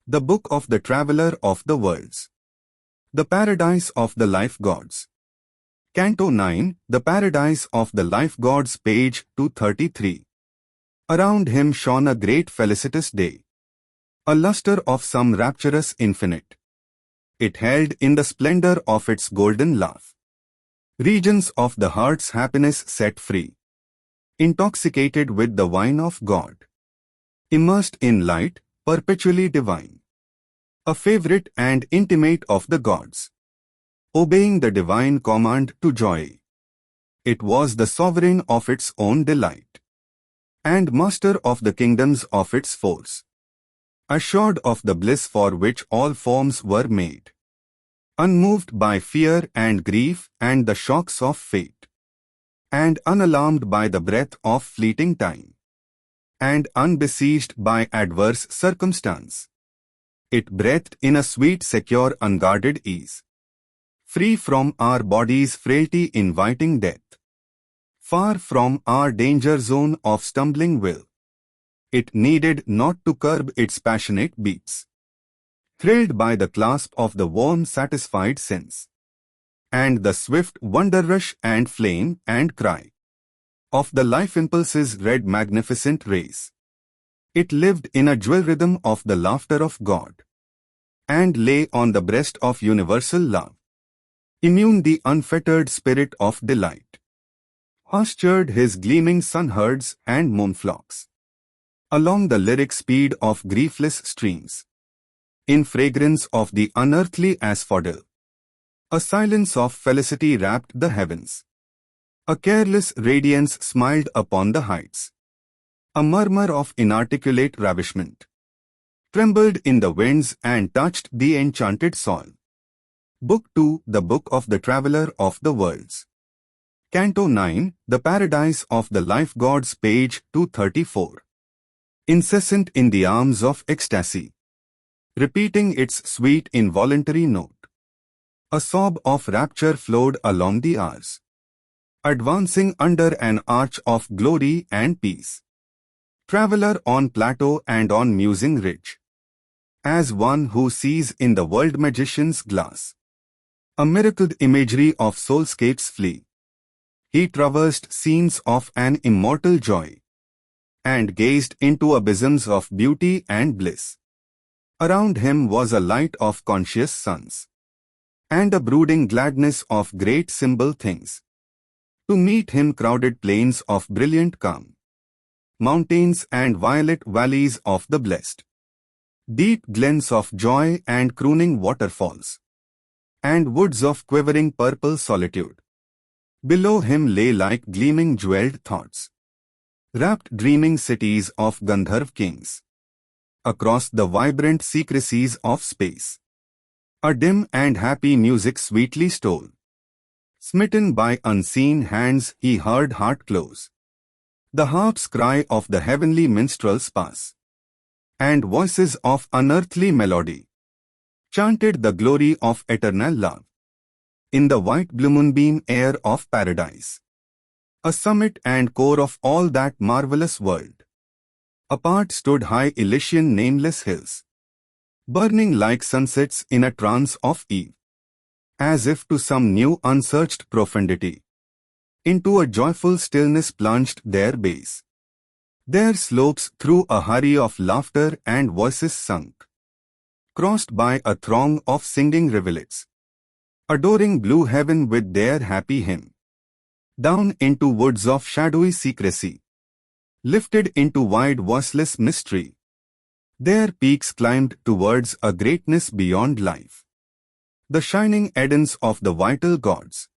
The Book of the Traveler of the Worlds. The Paradise of the Life Gods. Canto 9, The Paradise of the Life Gods, page 233. Around him shone a great felicitous day, a lustre of some rapturous infinite. It held in the splendor of its golden laugh regions of the heart's happiness set free, intoxicated with the wine of God, immersed in light, perpetually divine, a favorite and intimate of the gods, obeying the divine command to joy. It was the sovereign of its own delight, and master of the kingdoms of its force, assured of the bliss for which all forms were made, unmoved by fear and grief and the shocks of fate, and unalarmed by the breath of fleeting time, and unbesieged by adverse circumstance. It breathed in a sweet, secure, unguarded ease, free from our body's frailty inviting death, far from our danger zone of stumbling will. It needed not to curb its passionate beats, thrilled by the clasp of the warm satisfied sense, and the swift wonder rush and flame and cry of the life impulse's red magnificent race. It lived in a jewel rhythm of the laughter of God, and lay on the breast of universal love, immune the unfettered spirit of delight, pastured his gleaming sunherds and moonflocks along the lyric speed of griefless streams, in fragrance of the unearthly asphodel. A silence of felicity wrapped the heavens. A careless radiance smiled upon the heights. A murmur of inarticulate ravishment trembled in the winds and touched the enchanted soul. Book 2, The Book of the Traveler of the Worlds. Canto 9, The Paradise of the Life Gods, page 234. Incessant in the arms of ecstasy, repeating its sweet involuntary note, a sob of rapture flowed along the hours, advancing under an arch of glory and peace. Traveler on plateau and on musing ridge, as one who sees in the world magician's glass a miracled imagery of soulscapes flee, he traversed scenes of an immortal joy, and gazed into abysms of beauty and bliss. Around him was a light of conscious suns, and a brooding gladness of great symbol things. To meet him crowded plains of brilliant calm, mountains and violet valleys of the blessed, deep glens of joy and crooning waterfalls, and woods of quivering purple solitude. Below him lay like gleaming jeweled thoughts, rapt dreaming cities of Gandharv kings. Across the vibrant secrecies of space, a dim and happy music sweetly stole. Smitten by unseen hands, he heard heart close the harp's cry of the heavenly minstrels pass, and voices of unearthly melody chanted the glory of eternal love. In the white blue moonbeam air of paradise, a summit and core of all that marvelous world, apart stood high Elysian nameless hills, burning like sunsets in a trance of eve, as if to some new unsearched profundity. Into a joyful stillness plunged their base, their slopes through a hurry of laughter and voices sunk, crossed by a throng of singing rivulets, adoring blue heaven with their happy hymn. Down into woods of shadowy secrecy, lifted into wide voiceless mystery, their peaks climbed towards a greatness beyond life, the shining Edens of the vital gods.